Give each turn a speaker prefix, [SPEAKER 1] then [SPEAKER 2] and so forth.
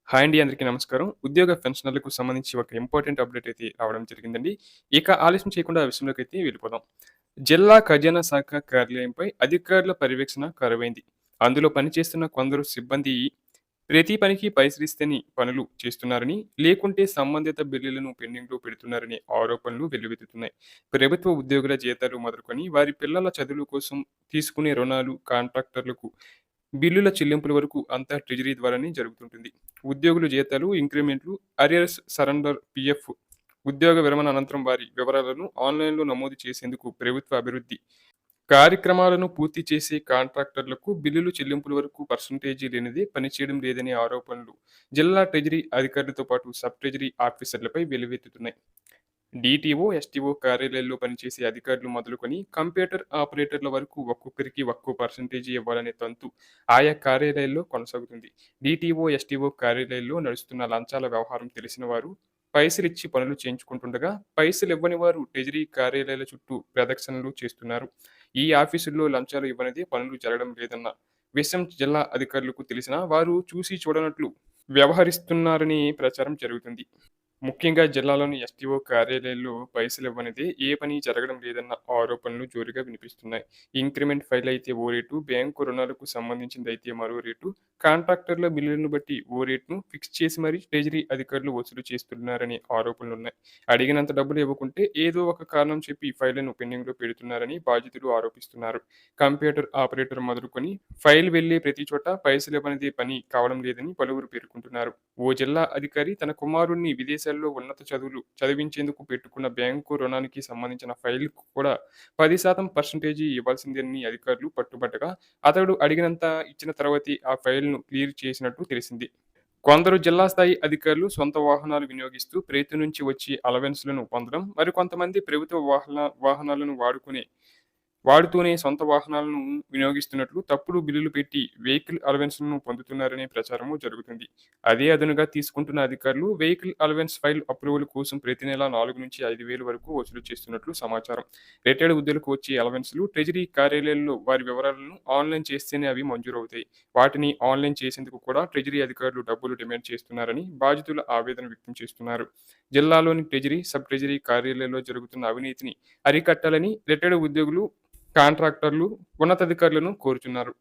[SPEAKER 1] Hi అండి. అందరికీ నమస్కారం. ఉద్యోగ పెన్షనర్లకు సంబంధించి ఒక ఇంపార్టెంట్ అప్డేట్ అయితే రావడం జరిగిందండి. ఇక ఆలస్యం చేయకుండా ఆ విషయంలోకైతే వెళ్ళిపోదాం. జిల్లా ఖజానా శాఖ కార్యాలయంపై అధికారుల పర్యవేక్షణ కరువైంది. అందులో పనిచేస్తున్న కొందరు సిబ్బంది ప్రతి పనికి పైసలిస్తేనే పనులు చేస్తున్నారని, లేకుంటే సంబంధిత బిల్లులను పెండింగ్‌లో పెడుతున్నారనే ఆరోపణలు వెల్లువెత్తుతున్నాయి. ప్రభుత్వ ఉద్యోగుల జీతాలు మొదలుకొని వారి పిల్లల చదువుల కోసం తీసుకునే రుణాలు, కాంట్రాక్టర్లకు బిల్లుల చెల్లింపుల వరకు అంతా ట్రెజరీ ద్వారానే జరుగుతుంటుంది. ఉద్యోగుల జీతాలు, ఇంక్రిమెంట్లు, అరియర్స్, సరెండర్, పీఎఫ్, ఉద్యోగ విరమణ అనంతరం వారి వివరాలను ఆన్‌లైన్‌లో నమోదు చేసేందుకు ప్రభుత్వ అభివృద్ధి కార్యక్రమాలను పూర్తి చేసే కాంట్రాక్టర్లకు బిల్లులు చెల్లింపుల వరకు పర్సెంటేజీ లేనిదే పనిచేయడం లేదనే ఆరోపణలు జిల్లా ట్రెజరీ అధికారులతో పాటు సబ్ ట్రెజరీ ఆఫీసర్లపై వెల్లువెత్తుతున్నాయి. డీటీఓ, ఎస్టీఓ కార్యాలయాల్లో పనిచేసే అధికారులు మొదలుకొని కంప్యూటర్ ఆపరేటర్ల వరకు ఒక్కొక్కరికి ఒక్కో పర్సెంటేజీ ఇవ్వాలనే తంతు ఆయా కార్యాలయాల్లో కొనసాగుతుంది. డీటీఓ, ఎస్టీఓ కార్యాలయాల్లో నడుస్తున్న లంచాల వ్యవహారం తెలిసిన వారు పైసలిచ్చి పనులు చేయించుకుంటుండగా, పైసలు ఇవ్వని వారు ట్రెజరీ కార్యాలయాల చుట్టూ ప్రదక్షిణలు చేస్తున్నారు. ఈ ఆఫీసుల్లో లంచాలు ఇవ్వనిదే పనులు జరగడం లేదన్న విషయం జిల్లా అధికారులకు తెలిసినా వారు చూసి చూడనట్లు వ్యవహరిస్తున్నారని ప్రచారం జరుగుతుంది. ముఖ్యంగా జిల్లాలోని ఎస్టీఓ కార్యాలయాల్లో పైసలివ్వనిదే ఏ పని జరగడం లేదన్న ఆరోపణలు జోరుగా వినిపిస్తున్నాయి. ఇంక్రిమెంట్ ఫైల్ అయితే ఓ రేటు, బ్యాంకు రుణాలకు సంబంధించిందయితే మరో రేటు, కాంట్రాక్టర్ల బిల్లులను బట్టి ఓ రేటును ఫిక్స్ చేసి మరీ ట్రెజరీ అధికారులు వసూలు చేస్తున్నారనే ఆరోపణలున్నాయి. అడిగినంత డబ్బులు ఇవ్వకుంటే ఏదో ఒక కారణం చెప్పి ఫైళ్లను పెండింగ్‌లో పెడుతున్నారని బాధితులు ఆరోపిస్తున్నారు. కంప్యూటర్ ఆపరేటర్ మొదలుకొని ఫైల్ వెళ్లే ప్రతి చోట పైసలివ్వనిదే పని కావడం లేదని పలువురు పేర్కొంటున్నారు. ఓ జిల్లా అధికారి తన కుమారుడిని విదేశాల్లో ఉన్నత చదువులు చదివించేందుకు పెట్టుకున్న బ్యాంకు రుణానికి సంబంధించిన ఫైల్‌కు కూడా 10% పర్సెంటేజీ ఇవ్వాల్సిందేనని అధికారులు పట్టుబట్టగా, అతడు అడిగినంత ఇచ్చిన తర్వాతే ఆ ఫైల్‌ను క్లియర్ చేసినట్టు తెలిసింది. కొందరు జిల్లా స్థాయి అధికారులు సొంత వాహనాలు వినియోగిస్తూ ప్రయత్నం నుంచి వచ్చే అలవెన్స్‌లను పొందడం, మరికొంతమంది ప్రభుత్వ వాహనాలను వాడుతూనే సొంత వాహనాలను వినియోగిస్తున్నట్లు తప్పుడు బిల్లులు పెట్టి వెహికల్ అలవెన్స్‌లను పొందుతున్నారనే ప్రచారము జరుగుతుంది. అదే అదనుగా తీసుకుంటున్న అధికారులు వెహికల్ అలవెన్స్ ఫైల్ అప్రూవల్ కోసం ప్రతి నెల 4-5,000 వరకు వసూలు చేస్తున్నట్లు సమాచారం. రిటైర్డ్ ఉద్యోగులకు వచ్చే అలవెన్స్‌లు ట్రెజరీ కార్యాలయాల్లో వారి వివరాలను ఆన్‌లైన్ చేస్తేనే అవి మంజూరవుతాయి. వాటిని ఆన్‌లైన్ చేసేందుకు కూడా ట్రెజరీ అధికారులు డబ్బులు డిమాండ్ చేస్తున్నారని బాధితులు ఆవేదన వ్యక్తం చేస్తున్నారు. జిల్లాలోని ట్రెజరీ, సబ్ ట్రెజరీ కార్యాలయాల్లో జరుగుతున్న అవినీతిని అరికట్టాలని రిటైర్డ్ ఉద్యోగులు, కాంట్రాక్టర్లు ఉన్నతాధికారులను కోరుతున్నారు.